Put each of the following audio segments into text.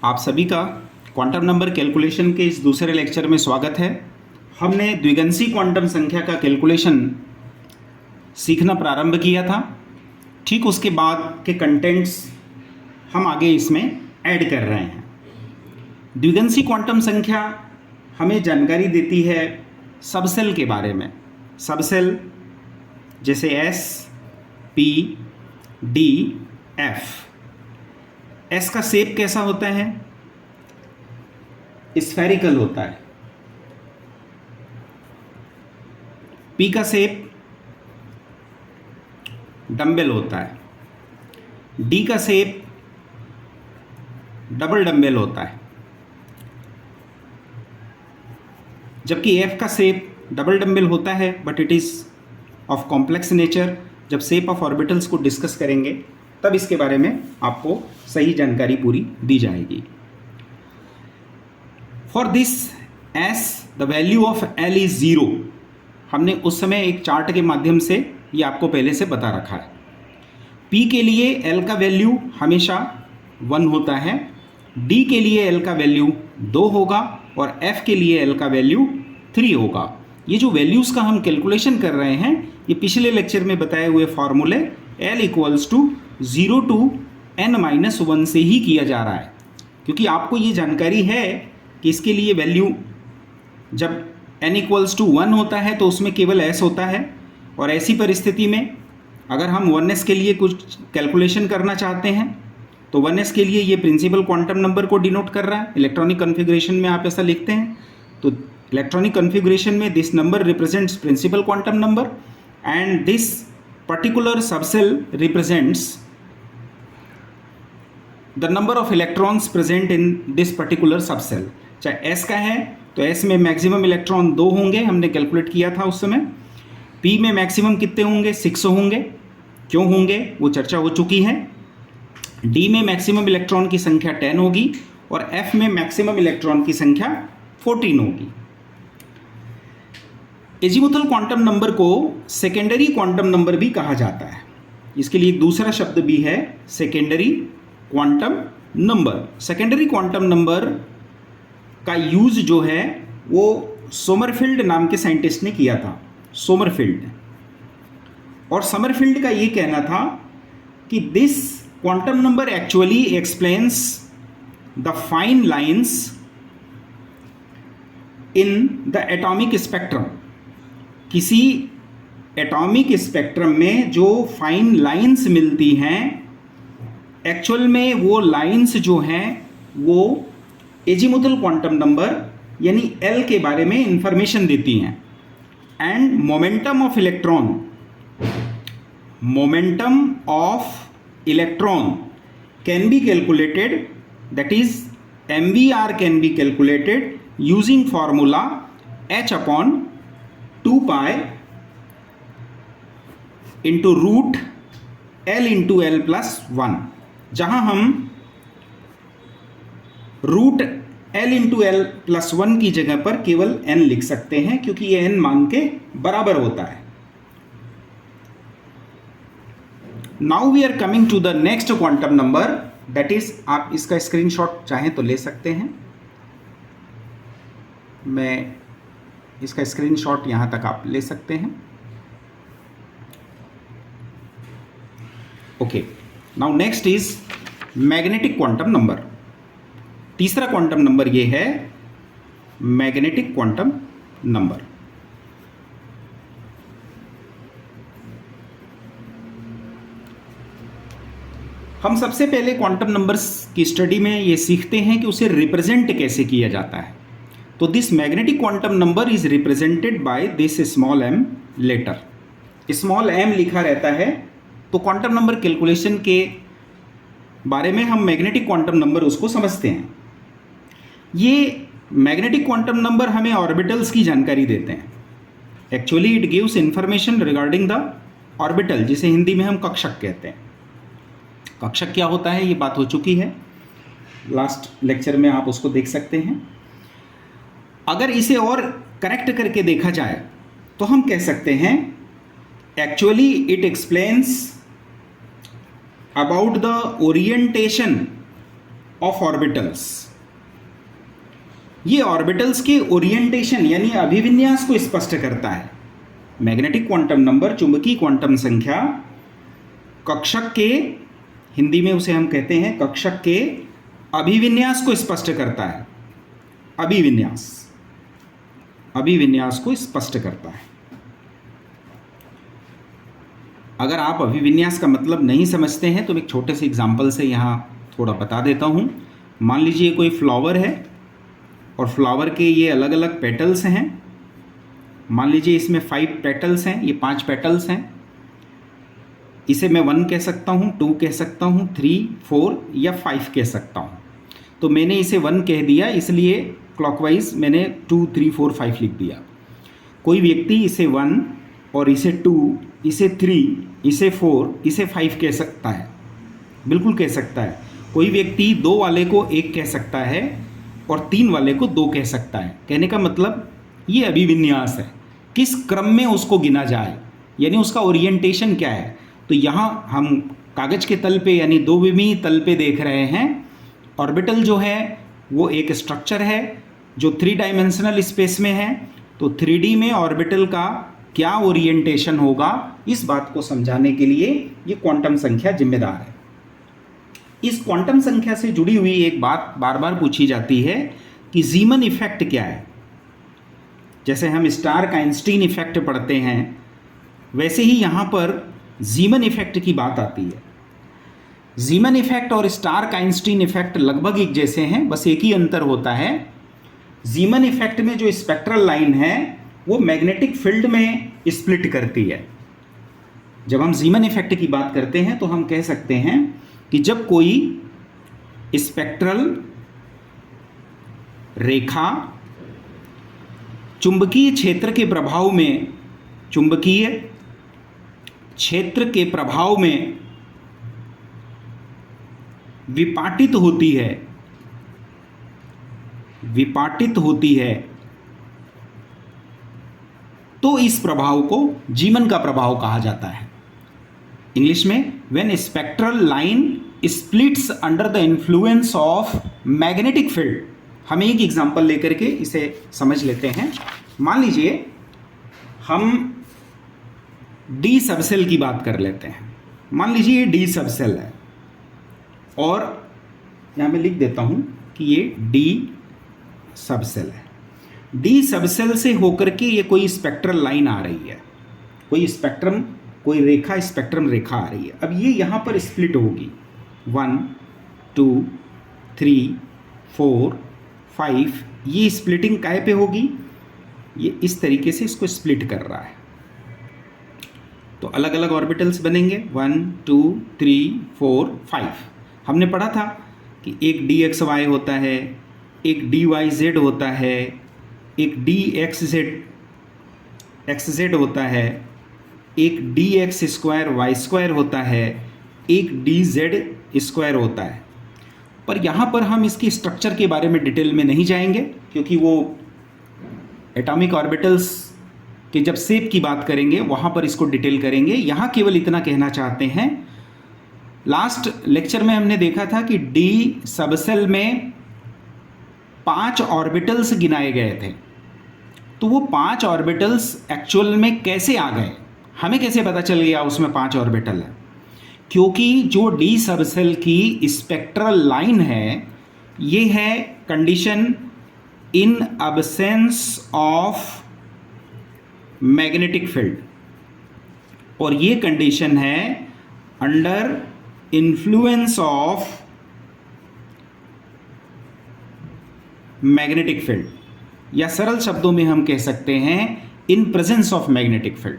आप सभी का क्वांटम नंबर कैलकुलेशन के इस दूसरे लेक्चर में स्वागत है। हमने द्विगंशी क्वांटम संख्या का कैलकुलेशन सीखना प्रारंभ किया था। ठीक उसके बाद के कंटेंट्स हम आगे इसमें ऐड कर रहे हैं। द्विगंशी क्वांटम संख्या हमें जानकारी देती है सबसेल के बारे में। सबसेल जैसे S, P, D, F. S का शेप कैसा होता है? स्फेरिकल होता है। पी का शेप डंबल होता है। डी का शेप डबल डंबल होता है। जबकि एफ का शेप डबल डंबल होता है but it is of complex nature. जब शेप ऑफ ऑर्बिटल्स को डिस्कस करेंगे तब इसके बारे में आपको सही जानकारी पूरी दी जाएगी। For this S the value of L is 0। हमने उस समय एक चार्ट के माध्यम से ये आपको पहले से बता रखा है। पी के लिए एल का वैल्यू हमेशा 1 होता है। डी के लिए एल का वैल्यू 2 होगा और एफ के लिए एल का वैल्यू 3 होगा। ये जो वैल्यूज़ का हम कैलकुलेशन कर रहे हैं ये पिछले लेक्चर में बताए हुए फॉर्मूले L equals to 0 to n-1 से ही किया जा रहा है, क्योंकि आपको ये जानकारी है कि इसके लिए वैल्यू जब n इक्वल्स टू 1 होता है तो उसमें केवल s होता है। और ऐसी परिस्थिति में अगर हम 1s के लिए कुछ कैलकुलेशन करना चाहते हैं तो 1s के लिए ये प्रिंसिपल क्वांटम नंबर को डिनोट कर रहा है। इलेक्ट्रॉनिक कन्फिग्रेशन में आप ऐसा लिखते हैं तो इलेक्ट्रॉनिक कन्फिग्रेशन में this number represents principal quantum number and this particular subshell represents the number of electrons present in this particular subshell. चाहे S का है तो S में मैक्सिमम इलेक्ट्रॉन 2 होंगे, हमने कैलकुलेट किया था उस समय। P में मैक्सिमम कितने होंगे? 6 होंगे। क्यों होंगे वो चर्चा हो चुकी है। D में मैक्सिमम इलेक्ट्रॉन की संख्या 10 होगी और F में मैक्सिमम इलेक्ट्रॉन की संख्या 14 होगी। एजीमुथल क्वांटम नंबर को सेकेंडरी क्वांटम नंबर भी कहा जाता है। इसके लिए दूसरा शब्द भी है secondary quantum number. Secondary quantum number का यूज जो है वो सोमरफील्ड नाम के साइंटिस्ट ने किया था। सोमरफील्ड। और समरफील्ड का ये कहना था कि this quantum number actually explains the fine lines in the atomic spectrum. किसी एटॉमिक स्पेक्ट्रम में जो फाइन लाइंस मिलती हैं एक्चुअल में वो लाइंस जो हैं वो एजीमुथल क्वांटम नंबर यानी एल के बारे में इंफॉर्मेशन देती हैं। And momentum of electron can be calculated, that is MVR can be calculated using formula h/2 pi into root L into L plus 1, जहाँ हम root L into L plus 1 की जगह पर केवल n लिख सकते हैं क्योंकि ये n मान के बराबर होता है। Now we are coming to the next quantum number, that is, आप इसका स्क्रीनशॉट चाहें तो ले सकते हैं। मैं इसका स्क्रीनशॉट यहाँ तक आप ले सकते हैं। Okay, now next is magnetic quantum number. तीसरा क्वांटम नंबर ये है मैग्नेटिक क्वांटम नंबर। हम सबसे पहले क्वांटम नंबर्स की स्टडी में ये सीखते हैं कि उसे रिप्रेजेंट कैसे किया जाता है। तो this magnetic quantum number is represented by this small m letter. Small m लिखा रहता है तो क्वांटम नंबर कैलकुलेशन के बारे में हम मैग्नेटिक क्वांटम नंबर उसको समझते हैं। ये मैग्नेटिक क्वांटम नंबर हमें ऑर्बिटल्स की जानकारी देते हैं। Actually it gives information regarding the orbital, जिसे हिंदी में हम कक्षक कहते हैं। कक्षक क्या होता है ये बात हो चुकी है, लास्ट लेक्चर में आप उसको देख सकते हैं। अगर इसे और करेक्ट करके देखा जाए तो हम कह सकते हैं actually it explains about the orientation of orbitals. ये ऑर्बिटल्स के ओरिएंटेशन यानी अभिविन्यास को स्पष्ट करता है। मैग्नेटिक क्वांटम नंबर, चुंबकीय क्वांटम संख्या, कक्षक के, हिंदी में उसे हम कहते हैं कक्षक के अभिविन्यास को स्पष्ट करता है। अभिविन्यास को स्पष्ट करता है। अगर आप अभिविन्यास का मतलब नहीं समझते हैं तो मैं एक छोटे से एग्जाम्पल से यहाँ थोड़ा बता देता हूँ। मान लीजिए कोई फ्लावर है और फ्लावर के ये अलग अलग पेटल्स हैं। मान लीजिए इसमें 5 पेटल्स हैं, ये 5 पेटल्स हैं। इसे मैं 1 कह सकता हूँ, 2 कह सकता हूँ, 3, 4 या 5 कह सकता हूँ। तो मैंने इसे 1 कह दिया, इसलिए क्लॉकवाइज मैंने 2, 3, 4, 5 लिख दिया। कोई व्यक्ति इसे 1 और इसे 2, इसे 3, इसे 4, इसे 5 कह सकता है, बिल्कुल कह सकता है। कोई व्यक्ति 2 वाले को 1 कह सकता है और 3 वाले को 2 कह सकता है। कहने का मतलब ये अभिविन्यास है, किस क्रम में उसको गिना जाए, यानी उसका ओरिएंटेशन क्या है। तो यहाँ हम कागज के तल पे यानी 2 विमीय तल पे देख रहे हैं। ऑर्बिटल जो है वो एक स्ट्रक्चर है जो 3 डायमेंशनल स्पेस में है। तो 3D में ऑर्बिटल का क्या ओरिएंटेशन होगा, इस बात को समझाने के लिए ये क्वांटम संख्या जिम्मेदार है। इस क्वांटम संख्या से जुड़ी हुई एक बात बार बार पूछी जाती है कि ज़ीमन इफेक्ट क्या है। जैसे हम स्टार्क आइंस्टीन इफेक्ट पढ़ते हैं, वैसे ही यहाँ पर ज़ीमन इफेक्ट की बात आती है। ज़ीमन इफेक्ट और स्टार्क आइंस्टीन इफेक्ट लगभग एक जैसे हैं, बस एक ही अंतर होता है। ज़ीमन इफेक्ट में जो स्पेक्ट्रल लाइन है वो मैग्नेटिक फील्ड में स्प्लिट करती है। जब हम ज़ीमन इफेक्ट की बात करते हैं तो हम कह सकते हैं कि जब कोई स्पेक्ट्रल रेखा चुंबकीय क्षेत्र के प्रभाव में विपाटित होती है तो इस प्रभाव को ज़ीमन का प्रभाव कहा जाता है। इंग्लिश में when spectral line splits under the influence of magnetic field. हम एक एग्जांपल लेकर के इसे समझ लेते हैं। मान लीजिए हम डी सबसेल की बात कर लेते हैं। मान लीजिए ये डी सबसेल है और यहाँ मैं लिख देता हूँ कि ये डी सबसेल है। डी सबसेल से होकर के ये कोई स्पेक्ट्रल लाइन आ रही है, कोई रेखा स्पेक्ट्रम रेखा आ रही है। अब ये यहाँ पर स्प्लिट होगी 1, 2, 3, 4, 5। ये स्प्लिटिंग काय पे होगी, ये इस तरीके से इसको स्प्लिट कर रहा है। तो अलग अलग ऑर्बिटल्स बनेंगे 1, 2, 3, 4, 5। हमने पढ़ा था कि एक dxy होता है, एक dyz होता है, एक dxz होता है, एक dx स्क्वायर वाई स्क्वायर होता है, एक dz स्क्वायर होता है। पर यहाँ पर हम इसकी स्ट्रक्चर के बारे में डिटेल में नहीं जाएंगे, क्योंकि वो एटॉमिक ऑर्बिटल्स के जब शेप की बात करेंगे वहाँ पर इसको डिटेल करेंगे। यहाँ केवल इतना कहना चाहते हैं, लास्ट लेक्चर में हमने देखा था कि डी सबसेल में 5 ऑर्बिटल्स गिनाए गए थे। तो वो 5 ऑर्बिटल्स एक्चुअल में कैसे आ गए, हमें कैसे पता चल गया उसमें 5 ऑर्बिटल है? क्योंकि जो डी सबसेल की स्पेक्ट्रल लाइन है, ये है condition in absence of magnetic field, और ये कंडीशन है under influence of magnetic field, या सरल शब्दों में हम कह सकते हैं in presence of magnetic field.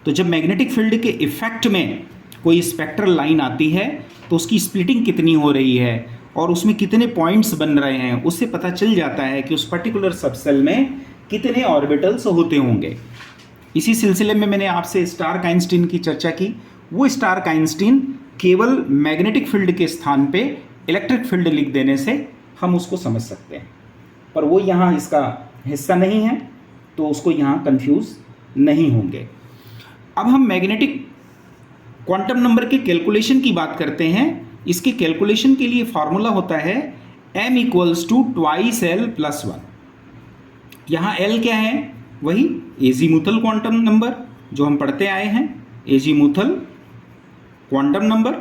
तो जब मैग्नेटिक फील्ड के इफेक्ट में कोई स्पेक्ट्रल लाइन आती है तो उसकी स्प्लिटिंग कितनी हो रही है और उसमें कितने पॉइंट्स बन रहे हैं, उससे पता चल जाता है कि उस पर्टिकुलर सबसेल में कितने ऑर्बिटल्स होते होंगे। इसी सिलसिले में मैंने आपसे स्टार्क आइंस्टीन की चर्चा की। वो स्टार्क आइंस्टीन केवल मैग्नेटिक फील्ड के स्थान पे इलेक्ट्रिक फील्ड लिख देने से हम उसको समझ सकते हैं, पर वो यहाँ इसका हिस्सा नहीं है, तो उसको यहाँ कंफ्यूज नहीं होंगे। अब हम मैग्नेटिक क्वांटम नंबर के कैलकुलेशन की बात करते हैं इसके कैलकुलेशन के लिए फॉर्मूला होता है m equals to twice l plus 1। यहाँ l क्या है? वही एजीमुथल क्वांटम नंबर जो हम पढ़ते आए हैं, एजीमुथल क्वांटम नंबर।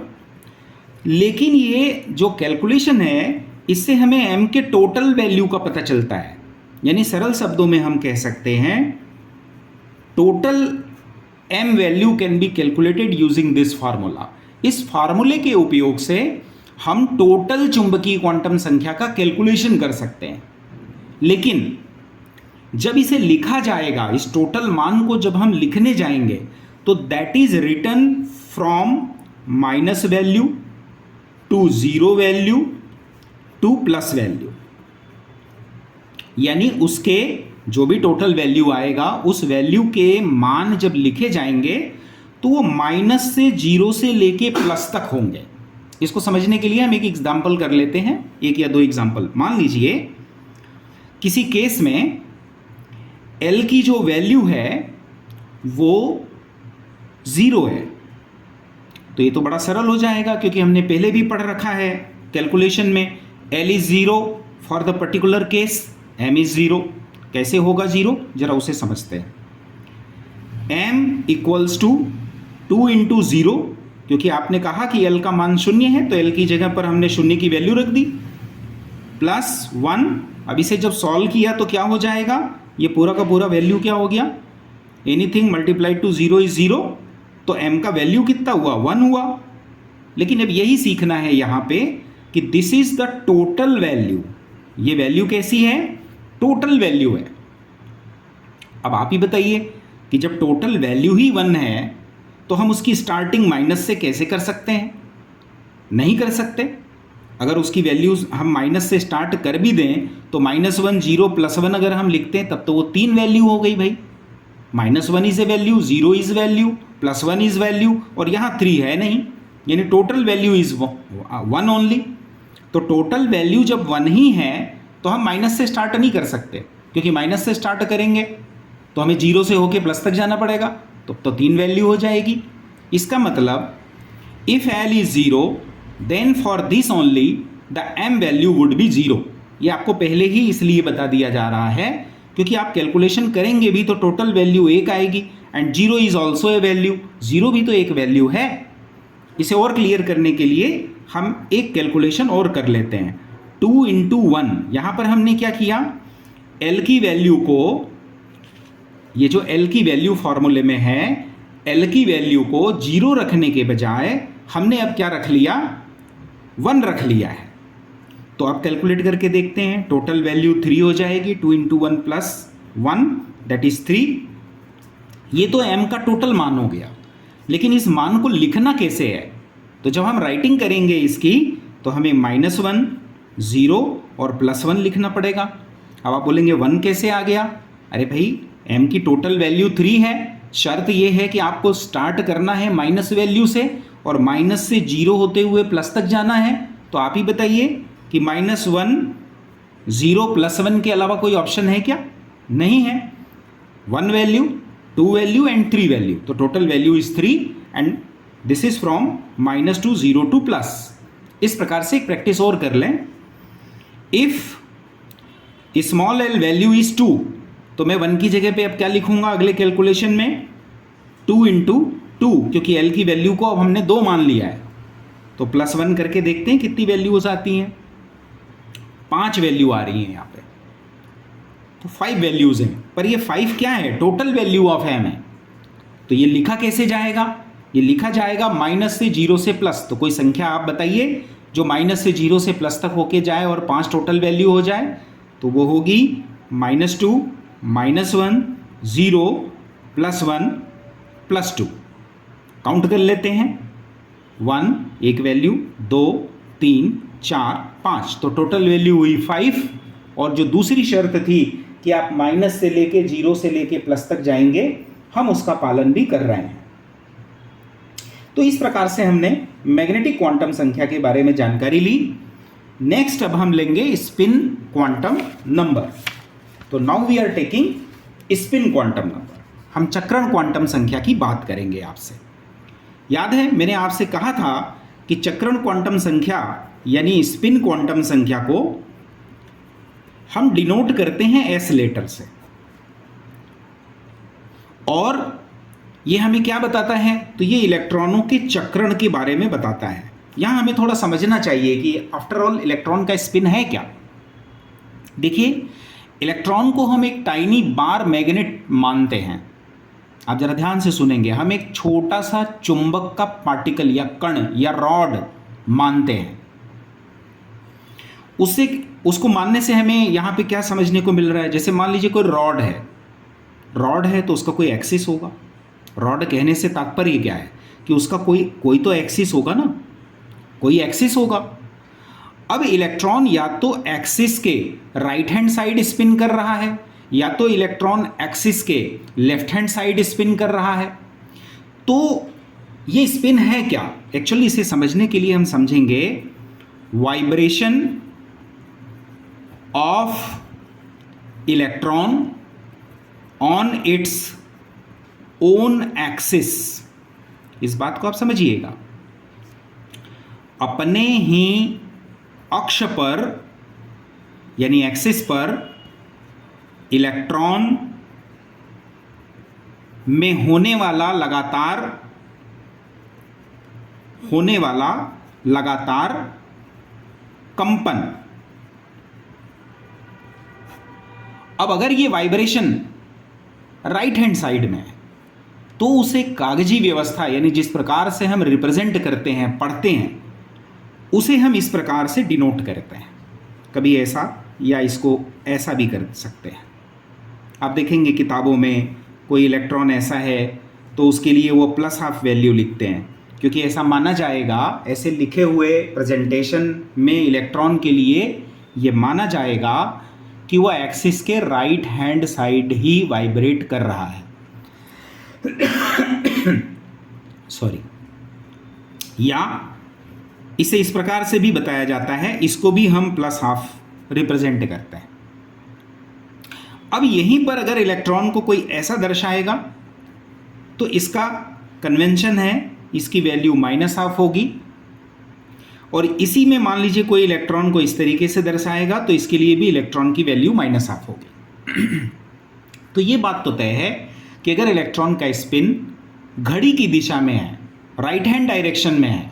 लेकिन ये जो कैलकुलेशन है इससे हमें m के टोटल वैल्यू का पता चलता है, यानी सरल शब्दों में हम कह सकते हैं total m value can be calculated using this formula. इस फार्मूले के उपयोग से हम टोटल चुंबकीय क्वांटम संख्या का कैलकुलेशन कर सकते हैं। लेकिन जब इसे लिखा जाएगा, इस टोटल मान को जब हम लिखने जाएंगे, तो that is written from minus value to zero value to plus value, यानी उसके जो भी टोटल वैल्यू आएगा उस वैल्यू के मान जब लिखे जाएंगे तो वो माइनस से जीरो से लेके प्लस तक होंगे। इसको समझने के लिए हम एक एग्जाम्पल कर लेते हैं, एक या दो एग्जाम्पल। मान लीजिए किसी केस में L की जो वैल्यू है वो 0 है, तो ये तो बड़ा सरल हो जाएगा क्योंकि हमने पहले भी पढ़ रखा है कैलकुलेशन में L is 0 for the particular case, M is 0। कैसे होगा 0, जरा उसे समझते हैं। M इक्वल्स टू 2 इंटू 0, क्योंकि आपने कहा कि L का मान 0 है तो L की जगह पर हमने 0 की वैल्यू रख दी, प्लस 1। अब इसे जब सॉल्व किया तो क्या हो जाएगा, ये पूरा का पूरा वैल्यू क्या हो गया, एनीथिंग मल्टीप्लाइड टू 0 इज 0, तो M का वैल्यू कितना हुआ, 1 हुआ। लेकिन अब यही सीखना है यहाँ पे कि this is the total value. ये वैल्यू कैसी है, टोटल वैल्यू है। अब आप ही बताइए कि जब टोटल वैल्यू ही 1 है तो हम उसकी स्टार्टिंग माइनस से कैसे कर सकते हैं? नहीं कर सकते। अगर उसकी वैल्यूज हम माइनस से स्टार्ट कर भी दें तो -1 0 +1 अगर हम लिखते हैं तब तो वो 3 वैल्यू हो गई भाई। -1 is a value, 0 is value, +1 is value, और यहाँ 3 है नहीं, यानी टोटल वैल्यू इज 1 ओनली। तो टोटल वैल्यू जब 1 ही है तो हम माइनस से स्टार्ट नहीं कर सकते, क्योंकि माइनस से स्टार्ट करेंगे तो हमें 0 से होके प्लस तक जाना पड़ेगा, तो 3 वैल्यू हो जाएगी। इसका मतलब if L is 0 then for this only the M value would be 0। ये आपको पहले ही इसलिए बता दिया जा रहा है क्योंकि आप कैलकुलेशन करेंगे भी तो टोटल वैल्यू 1 आएगी, and 0 is also a value, 0 भी तो एक वैल्यू है। इसे और क्लियर करने के लिए हम एक कैलकुलेशन और कर लेते हैं, 2 इंटू 1। यहाँ पर हमने क्या किया, L की वैल्यू को, ये जो L की वैल्यू फॉर्मूले में है, L की वैल्यू को 0 रखने के बजाय हमने अब क्या रख लिया, 1 रख लिया है। तो अब कैलकुलेट करके देखते हैं, टोटल वैल्यू 3 हो जाएगी, 2 इंटू 1 प्लस 1 दैट इज 3। ये तो M का टोटल मान हो गया, लेकिन इस मान को लिखना कैसे है, तो जब हम राइटिंग करेंगे इसकी तो हमें -1 0 और +1 लिखना पड़ेगा। अब आप बोलेंगे 1 कैसे आ गया, अरे भाई M की टोटल वैल्यू 3 है, शर्त ये है कि आपको स्टार्ट करना है माइनस वैल्यू से और माइनस से 0 होते हुए प्लस तक जाना है। तो आप ही बताइए कि -1 0 +1 के अलावा कोई ऑप्शन है क्या? नहीं है। 1 वैल्यू, 2 वैल्यू एंड 3 वैल्यू, तो total value is 3 and this is from -2 0 two plus. इस प्रकार से एक प्रैक्टिस और कर लें। If small l value is 2, तो मैं 1 की जगह पे अब क्या लिखूंगा अगले कैलकुलेशन में, 2 इंटू 2, क्योंकि L की वैल्यू को अब हमने 2 मान लिया है। तो +1 करके देखते हैं कितनी वैल्यूज आती हैं, 5 वैल्यू आ रही हैं यहाँ पे, तो 5 वैल्यूज हैं। पर ये 5 क्या है, टोटल वैल्यू ऑफ M है। तो ये लिखा कैसे जाएगा, ये लिखा जाएगा माइनस से 0 से प्लस। तो कोई संख्या आप बताइए जो माइनस से 0 से प्लस तक होके जाए और 5 टोटल वैल्यू हो जाए, तो वो होगी -2 -1 0 +1 +2। काउंट कर लेते हैं, 1 एक वैल्यू, 2 3 4 5, तो टोटल वैल्यू हुई 5। और जो दूसरी शर्त थी कि आप माइनस से लेके 0 से लेके प्लस तक जाएंगे, हम उसका पालन भी कर रहे हैं। तो इस प्रकार से हमने मैग्नेटिक क्वांटम संख्या के बारे में जानकारी ली। नेक्स्ट अब हम लेंगे स्पिन क्वांटम नंबर। तो now we are taking spin quantum number. हम चक्रण क्वांटम संख्या की बात करेंगे आपसे। याद है मैंने आपसे कहा था कि चक्रण क्वांटम संख्या यानी स्पिन क्वांटम संख्या को हम डिनोट करते हैं एस लेटर से। और ये हमें क्या बताता है? तो ये इलेक्ट्रॉनों के चक्रण के बारे में बताता है। यहां हमें थोड़ा समझना चाहिए कि आफ्टर ऑल इलेक्ट्रॉन का स्पिन है क्या। देखिए, इलेक्ट्रॉन को हम एक टाइनी बार मैग्नेट मानते हैं। आप जरा ध्यान से सुनेंगे, हम एक छोटा सा चुंबक का पार्टिकल या कण या रॉड मानते हैं। उसको मानने से हमें यहाँ पे क्या समझने को मिल रहा है? जैसे मान लीजिए कोई रॉड है तो उसका कोई एक्सिस होगा। रॉड कहने से तात्पर्य क्या है कि उसका कोई तो एक्सिस होगा ना, कोई एक्सिस होगा। अब इलेक्ट्रॉन या तो एक्सिस के राइट हैंड साइड स्पिन कर रहा है या तो इलेक्ट्रॉन एक्सिस के लेफ्ट हैंड साइड स्पिन कर रहा है। तो ये स्पिन है क्या? एक्चुअली इसे समझने के लिए हम समझेंगे vibration of electron on its own axis. इस बात को आप समझिएगा, अपने ही अक्ष पर यानी एक्सिस पर इलेक्ट्रॉन में होने वाला लगातार कंपन। अब अगर ये वाइब्रेशन राइट हैंड साइड में है तो उसे कागजी व्यवस्था यानी जिस प्रकार से हम रिप्रेजेंट करते हैं, पढ़ते हैं, उसे हम इस प्रकार से डिनोट करते हैं। कभी ऐसा या इसको ऐसा भी कर सकते हैं। आप देखेंगे किताबों में कोई इलेक्ट्रॉन ऐसा है तो उसके लिए वो +½ वैल्यू लिखते हैं, क्योंकि ऐसा माना जाएगा, ऐसे लिखे हुए प्रेजेंटेशन में इलेक्ट्रॉन के लिए ये माना जाएगा कि वह एक्सिस के राइट हैंड साइड ही वाइब्रेट कर रहा है। सॉरी। या इसे इस प्रकार से भी बताया जाता है, इसको भी हम +½ रिप्रेजेंट करते हैं। अब यहीं पर अगर इलेक्ट्रॉन को कोई ऐसा दर्शाएगा तो इसका कन्वेंशन है, इसकी वैल्यू -½ होगी। और इसी में मान लीजिए कोई इलेक्ट्रॉन को इस तरीके से दर्शाएगा तो इसके लिए भी इलेक्ट्रॉन की वैल्यू -½ होगी। तो ये बात तो तय है कि अगर इलेक्ट्रॉन का स्पिन घड़ी की दिशा में है, राइट हैंड डायरेक्शन में है,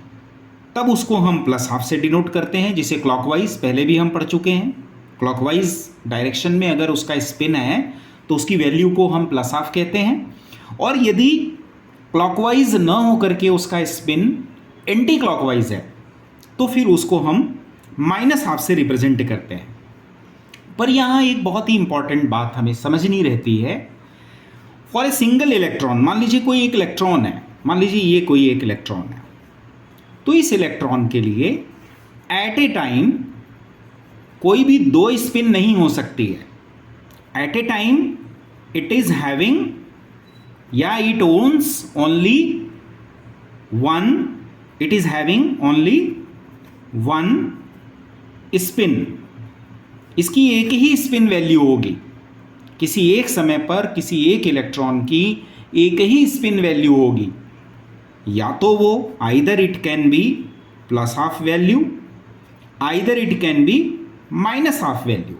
तब उसको हम +½ से डिनोट करते हैं, जिसे क्लॉकवाइज पहले भी हम पढ़ चुके हैं। क्लॉकवाइज डायरेक्शन में अगर उसका स्पिन है तो उसकी वैल्यू को हम +½ कहते हैं। और यदि क्लॉकवाइज न होकर के उसका स्पिन एंटी क्लॉकवाइज है तो फिर उसको हम -½ से रिप्रेजेंट करते हैं। पर यहाँ एक बहुत ही इंपॉर्टेंट बात हमें समझनी रहती है। फॉर ए सिंगल इलेक्ट्रॉन, मान लीजिए कोई एक इलेक्ट्रॉन है, मान लीजिए ये कोई एक इलेक्ट्रॉन है, तो इस इलेक्ट्रॉन के लिए एट ए टाइम कोई भी 2 स्पिन नहीं हो सकती है। At a time it is having या it owns only one, it is having only 1 spin. इसकी एक ही स्पिन वैल्यू होगी। किसी एक समय पर किसी एक इलेक्ट्रॉन की एक ही स्पिन वैल्यू होगी। या तो वो either it can be +½ value, either it can be -½ value.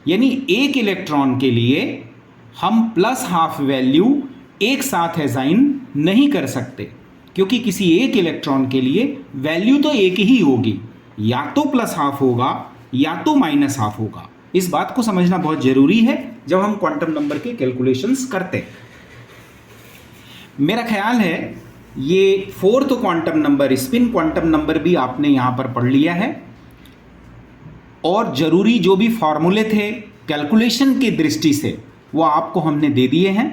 यानी एक इलेक्ट्रॉन के लिए हम +½ वैल्यू एक साथ असाइन नहीं कर सकते, क्योंकि किसी एक इलेक्ट्रॉन के लिए वैल्यू तो एक ही होगी, या तो +½ होगा या तो -½ होगा। इस बात को समझना बहुत जरूरी है जब हम क्वांटम नंबर के कैलकुलेशंस करते हैं। मेरा ख्याल है ये 4th quantum number, spin quantum number भी आपने यहाँ पर पढ़ लिया है। और ज़रूरी जो भी फॉर्मूले थे कैलकुलेशन की दृष्टि से वो आपको हमने दे दिए हैं।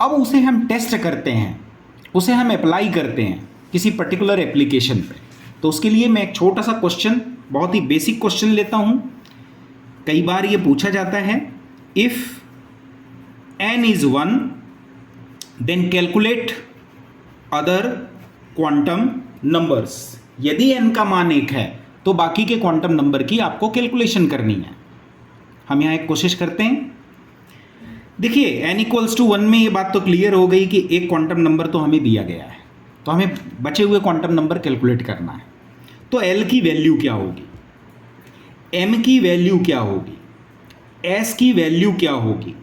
अब उसे हम टेस्ट करते हैं, उसे हम अप्लाई करते हैं किसी पर्टिकुलर एप्लीकेशन पे। तो उसके लिए मैं एक छोटा सा क्वेश्चन, बहुत ही बेसिक क्वेश्चन लेता हूँ। कई बार ये पूछा जाता है, if n is 1 then calculate other quantum numbers. यदि n का मान 1 है तो बाकी के क्वांटम नंबर की आपको कैलकुलेशन करनी है। हम यहाँ एक कोशिश करते हैं। देखिए n = 1 में ये बात तो क्लियर हो गई कि एक क्वांटम नंबर तो हमें दिया गया है। तो हमें बचे हुए क्वांटम नंबर कैलकुलेट करना है। तो एल की वैल्यू क्या होगी, एम की वैल्यू क्या होगी, एस की वैल्यू क्या होगी,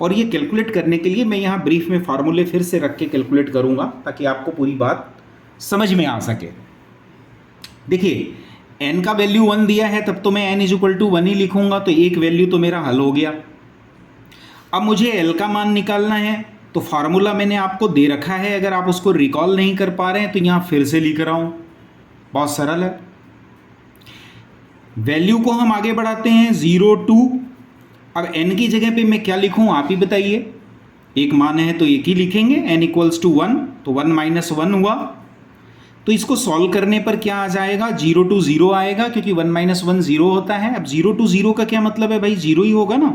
और ये कैलकुलेट करने के लिए मैं यहाँ ब्रीफ में फार्मूले फिर से रख के कैलकुलेट करूँगा ताकि आपको पूरी बात समझ में आ सके। देखिए n का वैल्यू 1 दिया है, तब तो मैं n इज इक्वल टू 1 ही लिखूंगा, तो एक वैल्यू तो मेरा हल हो गया। अब मुझे l का मान निकालना है, तो फार्मूला मैंने आपको दे रखा है, अगर आप उसको रिकॉल नहीं कर पा रहे हैं तो यहाँ फिर से लिख रहा हूँ, बहुत सरल है। वैल्यू को हम आगे बढ़ाते हैं 0 2। अब n की जगह पे मैं क्या लिखूँ आप ही बताइए, एक मान है तो एक ही लिखेंगे, n इक्वल्स टू 1, तो 1 माइनस 1 हुआ। तो इसको सॉल्व करने पर क्या आ जाएगा, 0 to 0 आएगा, क्योंकि 1 माइनस 1 0 होता है। अब 0 to 0 का क्या मतलब है भाई, 0 ही होगा ना।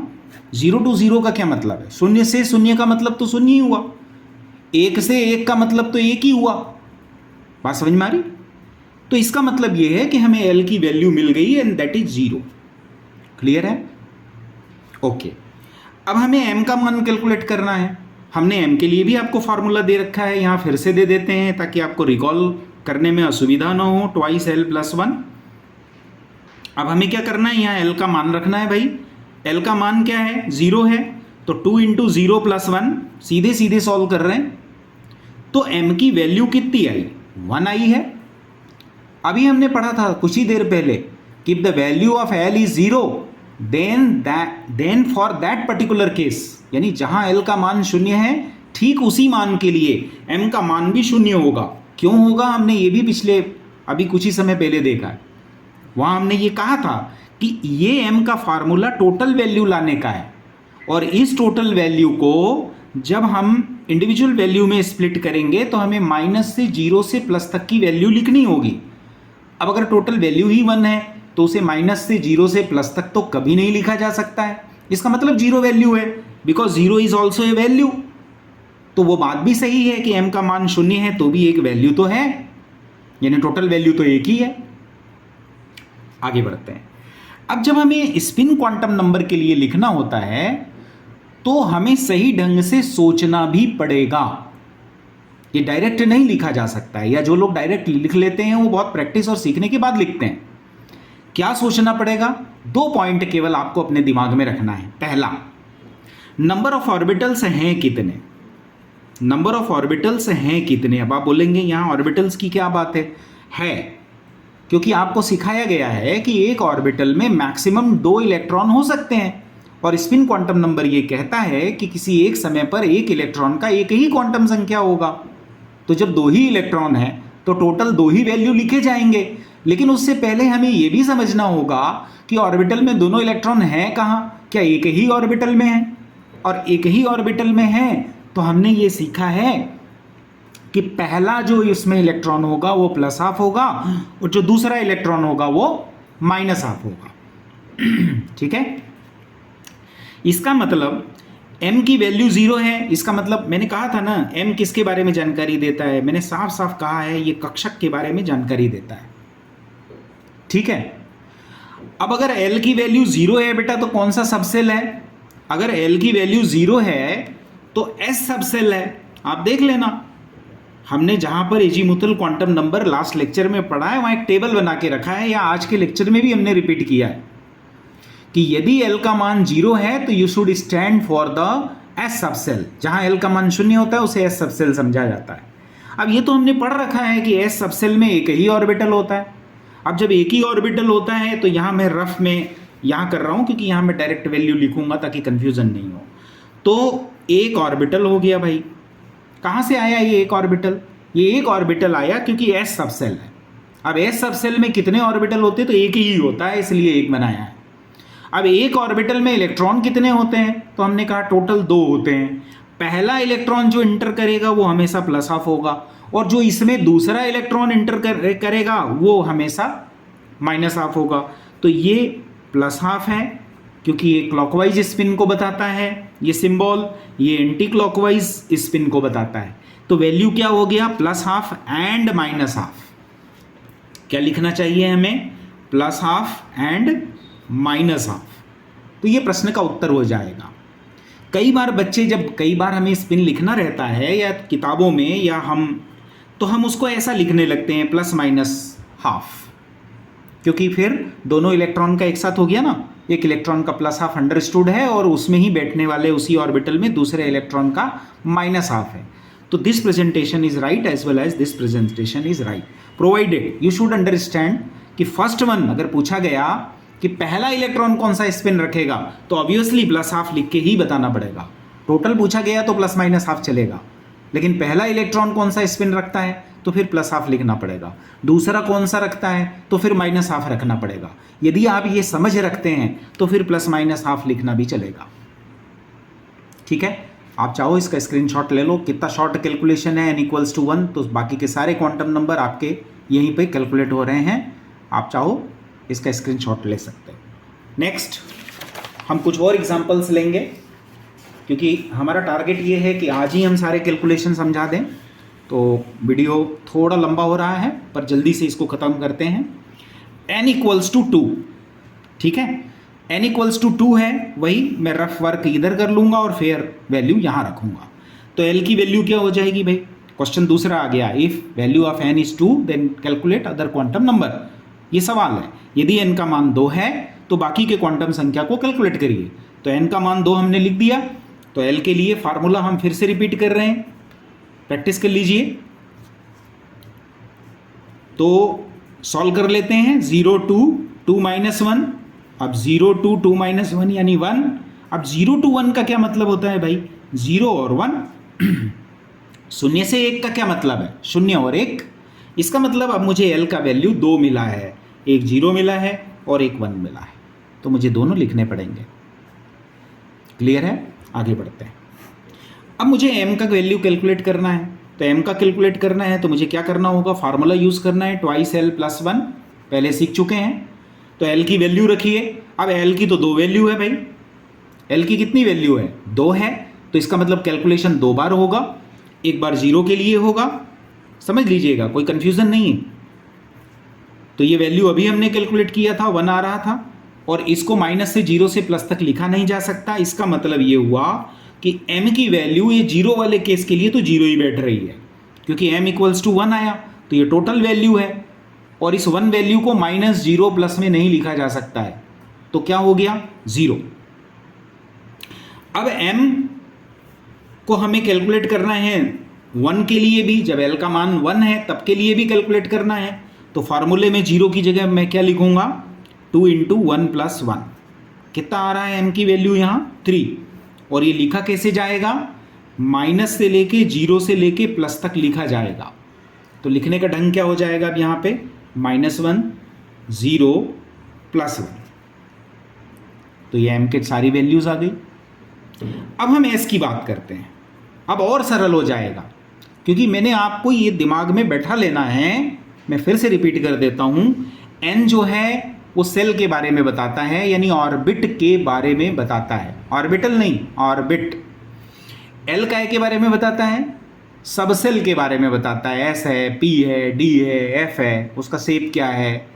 0 to 0 का क्या मतलब है, शून्य से शून्य का मतलब तो शून्य ही हुआ, एक से एक का मतलब तो एक ही हुआ। बात समझ में आ रही। तो इसका मतलब ये है कि हमें l की वैल्यू मिल गई है एंड दैट इज 0। क्लियर है, ओके। अब हमें m का मान कैलकुलेट करना है। हमने m के लिए भी आपको फार्मूला दे रखा है, यहाँ फिर से दे देते हैं ताकि आपको रिकॉल करने में असुविधा ना हो। Twice l plus 1। अब हमें क्या करना है, यहाँ l का मान रखना है भाई। l का मान क्या है, 0 है, तो 2 इंटू 0 प्लस 1, सीधे सीधे सॉल्व कर रहे हैं। तो m की वैल्यू कितनी आई, 1 आई है। अभी हमने पढ़ा था कुछ ही देर पहले कि if the value of l is 0 then for that particular case, यानी जहां l का मान शून्य है ठीक उसी मान के लिए m का मान भी शून्य होगा। क्यों होगा, हमने ये भी पिछले अभी कुछ ही समय पहले देखा है। वहां हमने ये कहा था कि ये m का फार्मूला टोटल वैल्यू लाने का है, और इस टोटल वैल्यू को जब हम इंडिविजुअल वैल्यू में स्प्लिट करेंगे तो हमें माइनस से 0 से प्लस तक की वैल्यू लिखनी होगी। अब अगर टोटल वैल्यू ही 1 है तो उसे माइनस से 0 से प्लस तक तो कभी नहीं लिखा जा सकता है, इसका मतलब 0 वैल्यू है, because 0 is also a value. तो वो बात भी सही है कि m का मान शून्य है तो भी एक वैल्यू तो है, यानी टोटल वैल्यू तो एक ही है। आगे बढ़ते हैं। अब जब हमें स्पिन क्वांटम नंबर के लिए लिखना होता है तो हमें सही ढंग से सोचना भी पड़ेगा, ये डायरेक्ट नहीं लिखा जा सकता है, या जो लोग डायरेक्ट लिख लेते हैं वो बहुत प्रैक्टिस और सीखने के बाद लिखते हैं। क्या सोचना पड़ेगा, 2 पॉइंट केवल आपको अपने दिमाग में रखना है। पहला, नंबर ऑफ ऑर्बिटल्स हैं कितने, नंबर ऑफ ऑर्बिटल्स हैं कितने। अब आप बोलेंगे यहाँ ऑर्बिटल्स की क्या बात है, क्योंकि आपको सिखाया गया है कि एक ऑर्बिटल में मैक्सिमम 2 इलेक्ट्रॉन हो सकते हैं, और स्पिन क्वांटम नंबर ये कहता है कि किसी एक समय पर एक इलेक्ट्रॉन का एक ही क्वांटम संख्या होगा। तो जब 2 ही इलेक्ट्रॉन है तो टोटल 2 ही वैल्यू लिखे जाएंगे। लेकिन उससे पहले हमें ये भी समझना होगा कि ऑर्बिटल में दोनों इलेक्ट्रॉन हैं कहाँ, क्या एक ही ऑर्बिटल में है, और एक ही ऑर्बिटल में है तो हमने ये सीखा है कि पहला जो इसमें इलेक्ट्रॉन होगा वो प्लस हाफ होगा, और जो दूसरा इलेक्ट्रॉन होगा वो माइनस हाफ होगा। ठीक है, इसका मतलब m की वैल्यू 0 है, इसका मतलब मैंने कहा था ना m किसके बारे में जानकारी देता है, मैंने साफ साफ कहा है ये कक्षक के बारे में जानकारी देता है। ठीक है, अब अगर l की वैल्यू 0 है बेटा तो कौन सा सबसेल है, अगर l की वैल्यू 0 है तो s सबसेल है। आप देख लेना, हमने जहां पर azimuthal quantum number last lecture में पढ़ा है वहां एक टेबल बना के रखा है, या आज के लेक्चर में भी हमने रिपीट किया है कि यदि l का मान 0 है तो you should stand for the s subshell. जहां l का मान शून्य होता है उसे s सबसेल समझा जाता है। अब ये तो हमने पढ़ रखा है कि s सबसेल में एक ही ऑर्बिटल होता है। अब जब एक ही ऑर्बिटल होता है तो यहाँ मैं रफ में यहाँ कर रहा हूँ क्योंकि यहाँ मैं डायरेक्ट वैल्यू लिखूंगा ताकि कंफ्यूजन नहीं हो। तो एक ऑर्बिटल हो गया भाई, कहाँ से आया ये एक ऑर्बिटल, ये एक ऑर्बिटल आया क्योंकि s सबसेल है। अब s सबसेल में कितने ऑर्बिटल होते हैं, तो एक ही होता है, इसलिए एक बनाया है। अब एक ऑर्बिटल में इलेक्ट्रॉन कितने होते हैं, तो हमने कहा टोटल 2 होते हैं। पहला इलेक्ट्रॉन जो इंटर करेगा वो हमेशा प्लस हाफ होगा, और जो इसमें दूसरा इलेक्ट्रॉन इंटर करेगा वो हमेशा माइनस हाफ होगा। तो ये प्लस हाफ है क्योंकि ये क्लॉकवाइज स्पिन को बताता है, ये सिंबल, ये एंटी क्लॉकवाइज स्पिन को बताता है। तो वैल्यू क्या हो गया, plus half and minus half. क्या लिखना चाहिए हमें, plus half and minus half. तो ये प्रश्न का उत्तर हो जाएगा। कई बार बच्चे जब कई बार हमें स्पिन लिखना रहता है या किताबों में या हम तो हम उसको ऐसा लिखने लगते हैं प्लस माइनस हाफ, क्योंकि फिर दोनों इलेक्ट्रॉन का एक साथ हो गया ना, एक इलेक्ट्रॉन का प्लस हाफ अंडरस्टूड है और उसमें ही बैठने वाले उसी ऑर्बिटल में दूसरे इलेक्ट्रॉन का माइनस हाफ है। तो this presentation is right as well as this presentation is right, provided you should understand कि फर्स्ट वन अगर पूछा गया कि पहला इलेक्ट्रॉन कौन सा स्पिन रखेगा तो ऑब्वियसली प्लस हाफ लिख के ही बताना पड़ेगा। टोटल पूछा गया तो प्लस माइनस हाफ चलेगा, लेकिन पहला इलेक्ट्रॉन कौन सा स्पिन रखता है तो फिर प्लस हाफ लिखना पड़ेगा, दूसरा कौन सा रखता है तो फिर माइनस हाफ रखना पड़ेगा। यदि आप ये समझ रखते हैं तो फिर प्लस माइनस हाफ लिखना भी चलेगा। ठीक है, आप चाहो इसका स्क्रीनशॉट ले लो, कितना शॉर्ट कैलकुलेशन है n = 1, तो बाकी के सारे क्वांटम नंबर आपके यहीं पे कैलकुलेट हो रहे हैं, आप चाहो इसका स्क्रीनशॉट ले सकते हैं। नेक्स्ट हम कुछ और एग्जांपल्स लेंगे, क्योंकि हमारा टारगेट ये है कि आज ही हम सारे कैलकुलेशन समझा दें, तो वीडियो थोड़ा लंबा हो रहा है पर जल्दी से इसको ख़त्म करते हैं। n = 2, ठीक है, n = 2 है, वही मैं रफ वर्क इधर कर लूँगा और फिर वैल्यू यहाँ रखूँगा। तो l की वैल्यू क्या हो जाएगी भाई, क्वेश्चन दूसरा आ गया, if value of n is 2 then calculate other quantum number. ये सवाल है, यदि n का मान 2 है तो बाकी के क्वांटम संख्या को कैलकुलेट करिए। तो n का मान 2 हमने लिख दिया, तो l के लिए फार्मूला हम फिर से रिपीट कर रहे हैं, प्रैक्टिस कर लीजिए। तो सॉल्व कर लेते हैं, 0 2 2 - 1, अब 0 2 2 - 1 यानी 1। अब 0 to 1 का क्या मतलब होता है भाई, 0 और 1। शून्य से 1 का क्या मतलब है, 0 और 1। इसका मतलब अब मुझे l का वैल्यू 2 मिला है, एक 0 मिला है और एक 1 मिला है, तो मुझे दोनों लिखने पड़ेंगे। क्लियर है, आगे बढ़ते हैं। अब मुझे m का वैल्यू कैलकुलेट करना है, तो m का कैलकुलेट करना है तो मुझे क्या करना होगा, फार्मूला यूज़ करना है, 2l + 1, पहले सीख चुके हैं। तो l की वैल्यू रखिए, अब l की तो 2 वैल्यू है भाई, l की कितनी वैल्यू है, 2 है, तो इसका मतलब कैलकुलेशन 2 बार होगा, एक बार 0 के लिए होगा, समझ लीजिएगा, कोई कन्फ्यूज़न नहीं है। तो ये वैल्यू अभी हमने कैलकुलेट किया था, 1 आ रहा था, और इसको माइनस से 0 से प्लस तक लिखा नहीं जा सकता। इसका मतलब ये हुआ कि m की वैल्यू ये 0 वाले केस के लिए तो 0 ही बैठ रही है, क्योंकि m = 1 आया, तो ये टोटल वैल्यू है, और इस 1 वैल्यू को -0 प्लस में नहीं लिखा जा सकता है, तो क्या हो गया 0। अब m को हमें कैलकुलेट करना है 1 के लिए भी, जब l का मान 1 है तब के लिए भी कैलकुलेट करना है। तो फार्मूले में 0 की जगह मैं क्या लिखूंगा, 2 × 1 + 1, कितना आ रहा है m की वैल्यू यहाँ 3, और ये लिखा कैसे जाएगा, माइनस से लेके 0 से लेके प्लस तक लिखा जाएगा। तो लिखने का ढंग क्या हो जाएगा अब यहाँ पे, -1 0 + 1, तो ये m के सारी वैल्यूज़ आ गई। अब हम s की बात करते हैं, अब और सरल हो जाएगा, क्योंकि मैंने आपको ये दिमाग में बैठा लेना है। मैं फिर से रिपीट कर देता हूँ, n जो है वो सेल के बारे में बताता है, यानी ऑर्बिट के बारे में बताता है, ऑर्बिटल नहीं, ऑर्बिट। l काय के बारे में बताता है, सब सेल के बारे में बताता है, s है, p है, d है, f है, उसका शेप क्या है,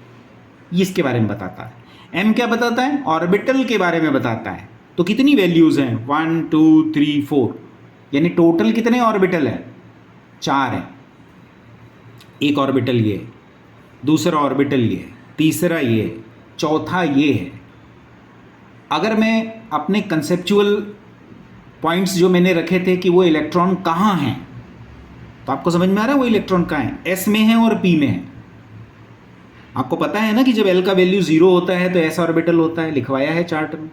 इसके बारे में बताता है। m क्या बताता है, ऑर्बिटल के बारे में बताता है। तो कितनी वैल्यूज़ हैं, 1 2 3 4, यानी टोटल कितने ऑर्बिटल हैं, 4 हैं। एक ऑर्बिटल ये, दूसरा ऑर्बिटल ये, तीसरा ये, चौथा ये है। अगर मैं अपने कंसेप्चुअल पॉइंट्स जो मैंने रखे थे कि वो इलेक्ट्रॉन कहाँ हैं, तो आपको समझ में आ रहा है वो इलेक्ट्रॉन कहाँ है, s में है और p में है। आपको पता है ना कि जब l का वैल्यू 0 होता है तो s ऑर्बिटल होता है, लिखवाया है चार्ट में।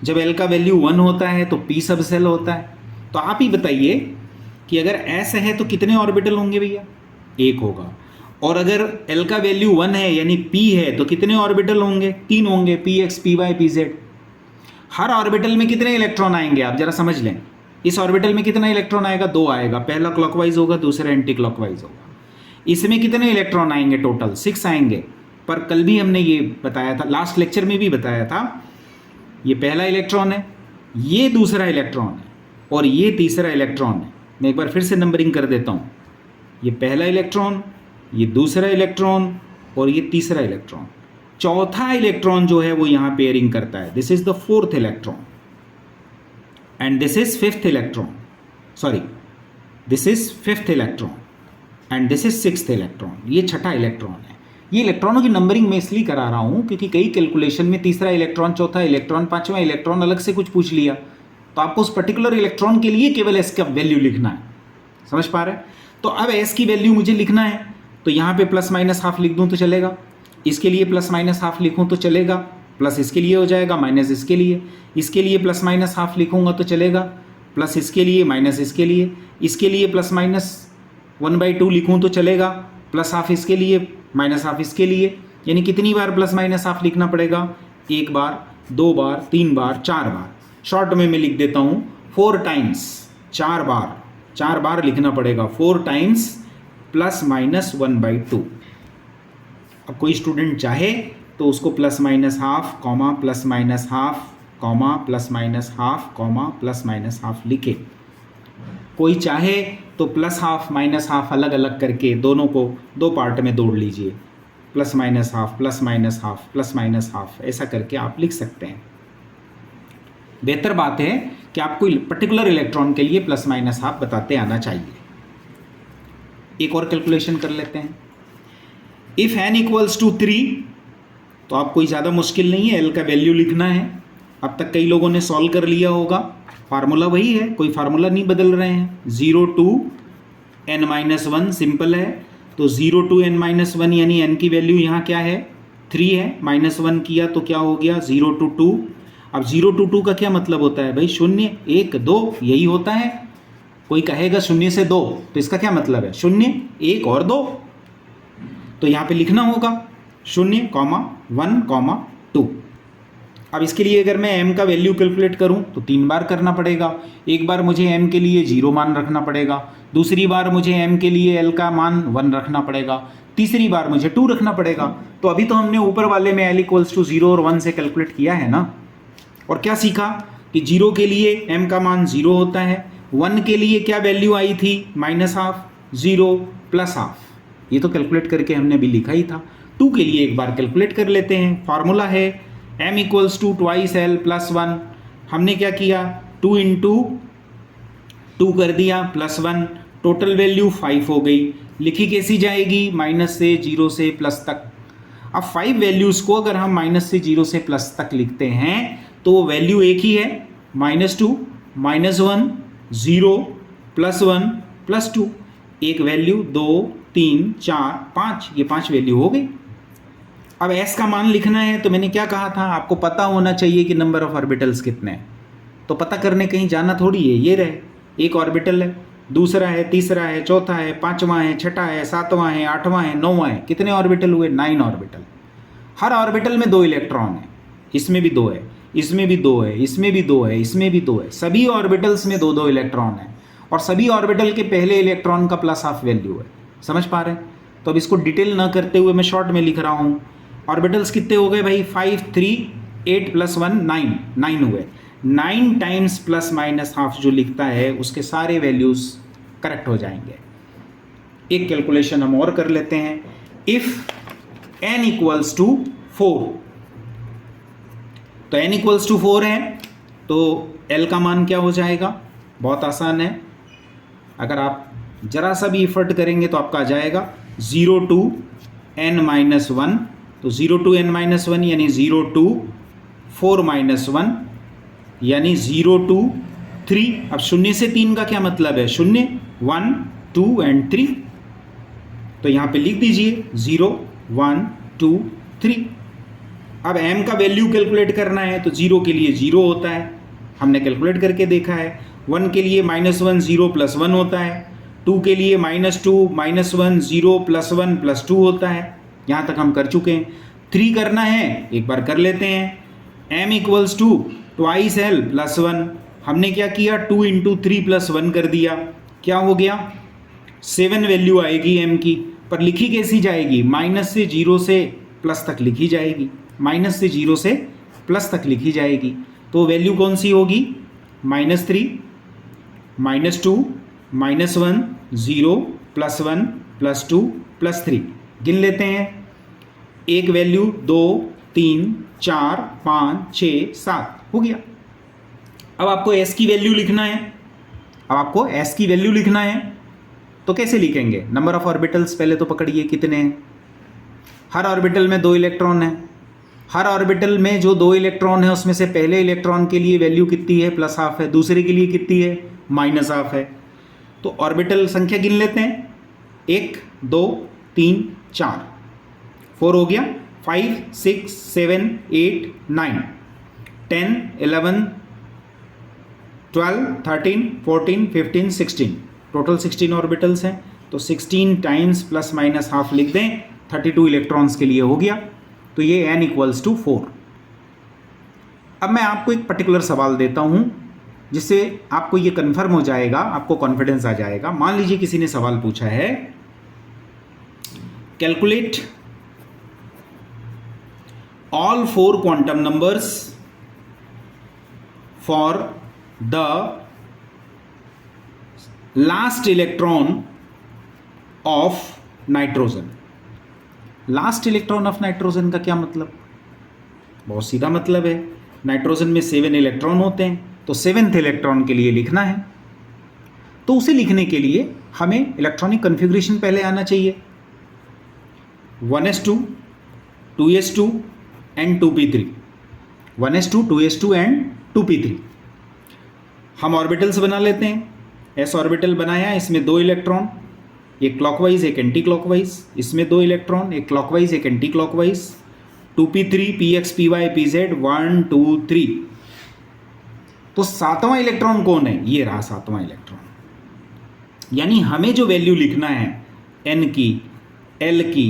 जब l का वैल्यू 1 होता है तो p सब सेल होता है। तो आप ही बताइए कि अगर s है तो कितने ऑर्बिटल होंगे भैया, 1 होगा। और अगर l का वैल्यू 1 है यानी p है तो कितने ऑर्बिटल होंगे, 3 होंगे, px py pz। हर ऑर्बिटल में कितने इलेक्ट्रॉन आएंगे आप जरा समझ लें। इस ऑर्बिटल में कितना इलेक्ट्रॉन आएगा, 2 आएगा, पहला क्लॉकवाइज होगा, दूसरा एंटी क्लॉकवाइज होगा। इसमें कितने इलेक्ट्रॉन आएंगे, टोटल 6 आएंगे। पर कल भी हमने ये बताया था, लास्ट लेक्चर में भी बताया था, ये पहला इलेक्ट्रॉन है, ये दूसरा इलेक्ट्रॉन है और ये तीसरा इलेक्ट्रॉन है। मैं एक बार फिर से नंबरिंग कर देता हूँ, ये पहला इलेक्ट्रॉन, ये दूसरा इलेक्ट्रॉन और ये तीसरा इलेक्ट्रॉन। चौथा इलेक्ट्रॉन जो है वो यहाँ पेयरिंग करता है, this is the 4th electron and this is 5th electron, sorry this is 5th electron and this is 6th electron, ये छठा इलेक्ट्रॉन है। ये इलेक्ट्रॉनों की नंबरिंग मैं इसलिए करा रहा हूँ क्योंकि कई कैलकुलेशन में तीसरा इलेक्ट्रॉन, चौथा इलेक्ट्रॉन, पांचवा इलेक्ट्रॉन अलग से कुछ पूछ लिया, तो आपको उस पर्टिकुलर इलेक्ट्रॉन के लिए केवल एस का वैल्यू लिखना है। समझ पा रहे हैं? तो अब एस की वैल्यू मुझे लिखना है, तो यहाँ पे प्लस माइनस हाफ लिख दूँ तो चलेगा, इसके लिए प्लस माइनस हाफ लिखूँ तो चलेगा, प्लस इसके लिए हो जाएगा माइनस इसके लिए प्लस माइनस हाफ लिखूँगा तो चलेगा, प्लस इसके लिए माइनस इसके लिए प्लस माइनस 1/2 लिखूँ तो चलेगा, प्लस हाफ इसके लिए माइनस हाफ इसके लिए। यानी कितनी बार प्लस माइनस हाफ लिखना पड़ेगा? 1 बार, 2 बार, 3 बार, 4 बार। शॉर्ट में मैं लिख देता हूँ 4 टाइम्स, 4 बार लिखना पड़ेगा, 4 टाइम्स प्लस माइनस 1/2। अब कोई स्टूडेंट चाहे तो उसको plus minus half comma plus minus half comma plus minus half comma plus minus half लिखे। कोई चाहे तो प्लस हाफ माइनस हाफ अलग अलग करके दोनों को 2 पार्ट में तोड़ लीजिए, plus minus half plus minus half plus minus half, ऐसा करके आप लिख सकते हैं। बेहतर बात है कि आपको पर्टिकुलर इलेक्ट्रॉन के लिए प्लस माइनस हाफ बताते आना चाहिए। एक और कैलकुलेशन कर लेते हैं। इफ n इक्वल्स टू 3, तो आप कोई ज़्यादा मुश्किल नहीं है, l का वैल्यू लिखना है। अब तक कई लोगों ने सॉल्व कर लिया होगा, फार्मूला वही है, कोई फार्मूला नहीं बदल रहे हैं। 0 to n-1 सिंपल है, तो 0 to n-1 यानी n की वैल्यू यहाँ क्या है? 3 है, -1 किया तो क्या हो गया? 0 to 2। अब 0 to 2 का क्या मतलब होता है भाई? 0, 1, 2 यही होता है। कोई कहेगा 0 से 2, तो इसका क्या मतलब है? 0, 1 और 2। तो यहाँ पे लिखना होगा 0, 1, 2। अब इसके लिए अगर मैं m का वैल्यू कैलकुलेट करूं तो 3 बार करना पड़ेगा। एक बार मुझे m के लिए 0 मान रखना पड़ेगा, दूसरी बार मुझे m के लिए l का मान 1 रखना पड़ेगा, तीसरी बार मुझे 2 रखना पड़ेगा। तो अभी तो हमने ऊपर वाले में l इक्वल्स टू 0 और 1 से कैलकुलेट किया है ना। और क्या सीखा कि 0 के लिए m का मान 0 होता है, 1 के लिए क्या वैल्यू आई थी? माइनस हाफ, 0 प्लस हाफ, ये तो कैलकुलेट करके हमने भी लिखा ही था। 2 के लिए एक बार कैलकुलेट कर लेते हैं। फार्मूला है m equals to 2l plus 1। हमने क्या किया? 2 इंटू 2 कर दिया प्लस 1, टोटल वैल्यू 5 हो गई। लिखी कैसी जाएगी? माइनस से 0 से प्लस तक। अब 5 वैल्यूज़ को अगर हम माइनस से 0 से प्लस तक लिखते हैं तो वो वैल्यू एक ही है, -2, -1, 0, +1, +2। एक वैल्यू, 2, 3, 4, 5, ये 5 वैल्यू हो गई। अब s का मान लिखना है तो मैंने क्या कहा था? आपको पता होना चाहिए कि नंबर ऑफ ऑर्बिटल्स कितने हैं। तो पता करने कहीं जाना थोड़ी है, ये रहे, एक ऑर्बिटल है, दूसरा है, तीसरा है, चौथा है, पांचवां है, छठा है, सातवां है, आठवां है, नौवां है। कितने ऑर्बिटल हुए? 9 ऑर्बिटल। हर ऑर्बिटल में 2 इलेक्ट्रॉन है, इसमें भी 2 है, इसमें भी 2 है, इसमें भी 2 है, इसमें भी 2 है। सभी ऑर्बिटल्स में 2-2 इलेक्ट्रॉन है और सभी ऑर्बिटल के पहले इलेक्ट्रॉन का प्लस हाफ वैल्यू है। समझ पा रहे हैं? तो अब इसको डिटेल ना करते हुए मैं शॉर्ट में लिख रहा हूँ। ऑर्बिटल्स कितने हो गए भाई? 5, 3, 8 + 1, 9 हुए। 9 टाइम्स प्लस माइनस हाफ जो लिखता है उसके सारे वैल्यूज़ करेक्ट हो जाएंगे। एक कैलकुलेशन हम और कर लेते हैं। इफ n इक्वल्स टू 4, तो n इक्वल्स टू 4 है तो l का मान क्या हो जाएगा? बहुत आसान है, अगर आप जरा सा भी एफर्ट करेंगे तो आपका आ जाएगा 0 to n-1। तो 0 to n-1 यानी 0 to 4 - 1 यानी 0 to 3। अब 0 से 3 का क्या मतलब है? 0, 1, 2 एंड 3। तो यहाँ पे लिख दीजिए 0, 1, 2, 3। अब m का वैल्यू कैलकुलेट करना है तो 0 के लिए 0 होता है, हमने कैलकुलेट करके देखा है। 1 के लिए -1, 0 + 1 होता है। 2 के लिए -2, -1, 0 + 1 + 2 होता है। यहाँ तक हम कर चुके हैं। 3 करना है, एक बार कर लेते हैं। m equals to 2l + 1। हमने क्या किया? 2 × 3 + 1 कर दिया। क्या हो गया? 7 वैल्यू आएगी m की, पर लिखी कैसी जाएगी? माइनस से 0 से प्लस तक लिखी जाएगी, माइनस से 0 से प्लस तक लिखी जाएगी। तो वैल्यू कौन सी होगी? -3, -2, -1, 0 + 1 + 2 + 3। गिन लेते हैं। एक वैल्यू, 2, 3, 4, 5, 6, 7 हो गया। अब आपको s की वैल्यू लिखना है। अब आपको s की वैल्यू लिखना है तो कैसे लिखेंगे? नंबर ऑफ ऑर्बिटल्स पहले तो पकड़िए कितने हैं। हर ऑर्बिटल में 2 इलेक्ट्रॉन है। हर ऑर्बिटल में जो 2 इलेक्ट्रॉन है उसमें से पहले इलेक्ट्रॉन के लिए वैल्यू कितनी है? +½ है। दूसरे के लिए कितनी है? -½ है। तो ऑर्बिटल संख्या गिन लेते हैं, 1 2 3 4, 4 हो गया, 5 6 7 8 9 10 11 12 13 14 15 16, टोटल 16 ऑर्बिटल्स हैं। तो 16 टाइम्स ± लिख दें, 32 इलेक्ट्रॉन्स के लिए हो गया। तो ये n = 4। अब मैं आपको एक पर्टिकुलर सवाल देता हूं जिससे आपको ये कन्फर्म हो जाएगा, आपको कॉन्फिडेंस आ जाएगा। मान लीजिए किसी ने सवाल पूछा है, calculate all 4 quantum numbers for the last electron of nitrogen. Last electron of nitrogen का क्या मतलब? बहुत सीधा मतलब है, नाइट्रोजन में 7 इलेक्ट्रॉन होते हैं, तो 7th इलेक्ट्रॉन के लिए लिखना है। तो उसे लिखने के लिए हमें इलेक्ट्रॉनिक कॉन्फ़िगरेशन पहले आना चाहिए, 1s2 2s2 and 2p3, 1s2 2s2 and 2p3। हम ऑर्बिटल्स बना लेते हैं। s ऑर्बिटल बनाया, इसमें 2 इलेक्ट्रॉन, एक क्लॉकवाइज एक एंटी क्लॉकवाइज, इसमें 2 इलेक्ट्रॉन, एक क्लॉकवाइज एक anti clockwise, 2p3 px py pz 1 2 3। तो 7वां इलेक्ट्रॉन कौन है? ये रहा 7वां इलेक्ट्रॉन। यानी हमें जो वैल्यू लिखना है n की, l की,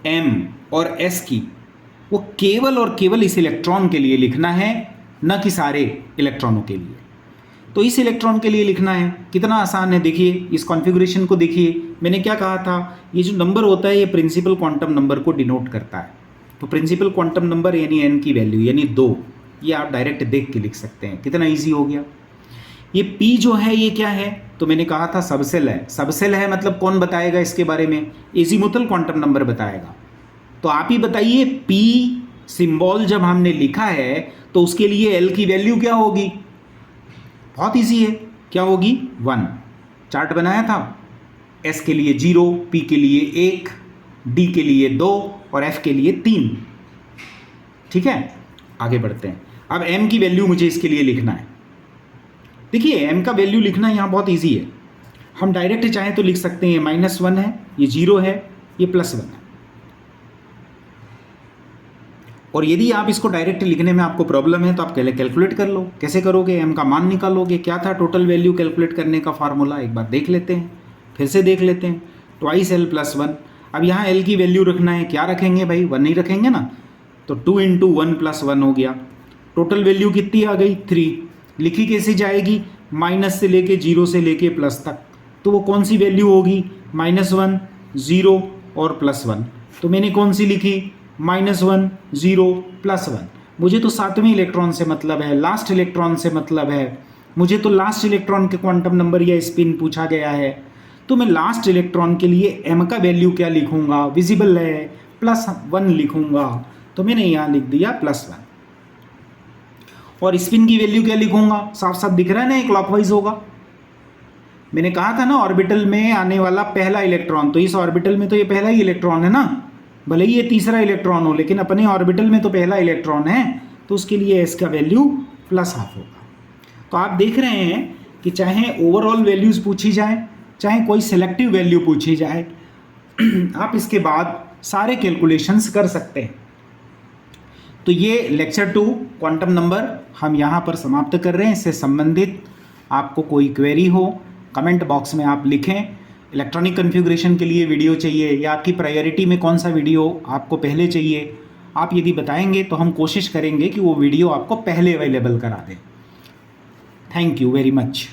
m और s की, वो केवल और केवल इस इलेक्ट्रॉन के लिए लिखना है, न कि सारे इलेक्ट्रॉनों के लिए। तो इस इलेक्ट्रॉन के लिए लिखना है। कितना आसान है, देखिए इस कॉन्फ़िगरेशन को देखिए। मैंने क्या कहा था, ये जो नंबर होता है ये प्रिंसिपल क्वांटम नंबर को डिनोट करता है। तो प्रिंसिपल क्वांटम नंबर यानी n की वैल्यू यानी 2, ये आप डायरेक्ट देख के लिख सकते हैं। कितना ईजी हो गया। ये p जो है ये क्या है? तो मैंने कहा था सबसेल है। सबसेल है मतलब कौन बताएगा इसके बारे में? एजीमुथल क्वांटम नंबर बताएगा। तो आप ही बताइए, p सिंबल जब हमने लिखा है तो उसके लिए l की वैल्यू क्या होगी? बहुत इजी है, क्या होगी? 1। चार्ट बनाया था, s के लिए 0, p के लिए 1, d के लिए 2 और f के लिए 3। ठीक है, आगे बढ़ते हैं। अब m की वैल्यू मुझे इसके लिए लिखना है। देखिए m का वैल्यू लिखना यहाँ बहुत इजी है। हम डायरेक्ट चाहे तो लिख सकते हैं, -1 है, ये 0 है, ये +1 है। और यदि आप इसको डायरेक्ट लिखने में आपको प्रॉब्लम है तो आप पहले कैलकुलेट कर लो। कैसे करोगे? m का मान निकालोगे। क्या था टोटल वैल्यू कैलकुलेट करने का फार्मूला? एक बार देख लेते हैं, फिर से देख लेते हैं। 2l + 1। अब यहाँ l की वैल्यू रखना है, क्या रखेंगे भाई? 1 ही रखेंगे ना। तो 2 × 1 + 1 हो गया। टोटल वैल्यू कितनी आ गई? 3। लिखी कैसे जाएगी? माइनस से लेके 0 से लेके प्लस तक। तो वो कौन सी वैल्यू होगी? -1 0 और +1। तो मैंने कौन सी लिखी? -1 0 +1। मुझे तो 7वें इलेक्ट्रॉन से मतलब है, लास्ट इलेक्ट्रॉन से मतलब है। मुझे तो लास्ट इलेक्ट्रॉन के क्वांटम नंबर या स्पिन पूछा गया है। तो मैं लास्ट इलेक्ट्रॉन के लिए m का वैल्यू क्या लिखूंगा? विजिबल है, +1 लिखूंगा। तो मैंने यहाँ लिख दिया +1। और स्पिन की वैल्यू क्या लिखूंगा? साफ साफ दिख रहा है ना, ये क्लॉकवाइज होगा। मैंने कहा था ना ऑर्बिटल में आने वाला पहला इलेक्ट्रॉन, तो इस ऑर्बिटल में तो ये पहला ही इलेक्ट्रॉन है ना, भले ही ये तीसरा इलेक्ट्रॉन हो, लेकिन अपने ऑर्बिटल में तो पहला इलेक्ट्रॉन है, तो उसके लिए इसका वैल्यू +½ होगा। तो आप देख रहे हैं कि चाहे ओवरऑल वैल्यूज़ पूछी जाए, चाहे कोई सेलेक्टिव वैल्यू पूछी जाए, आप इसके बाद सारे कैलकुलेशंस कर सकते हैं। तो ये लेक्चर 2 क्वांटम नंबर हम यहाँ पर समाप्त कर रहे हैं। इससे संबंधित आपको कोई क्वेरी हो, कमेंट बॉक्स में आप लिखें। इलेक्ट्रॉनिक कॉन्फ़िगरेशन के लिए वीडियो चाहिए या आपकी प्रायोरिटी में कौन सा वीडियो आपको पहले चाहिए, आप यदि बताएंगे तो हम कोशिश करेंगे कि वो वीडियो आपको पहले अवेलेबल करा दें। Thank you very much.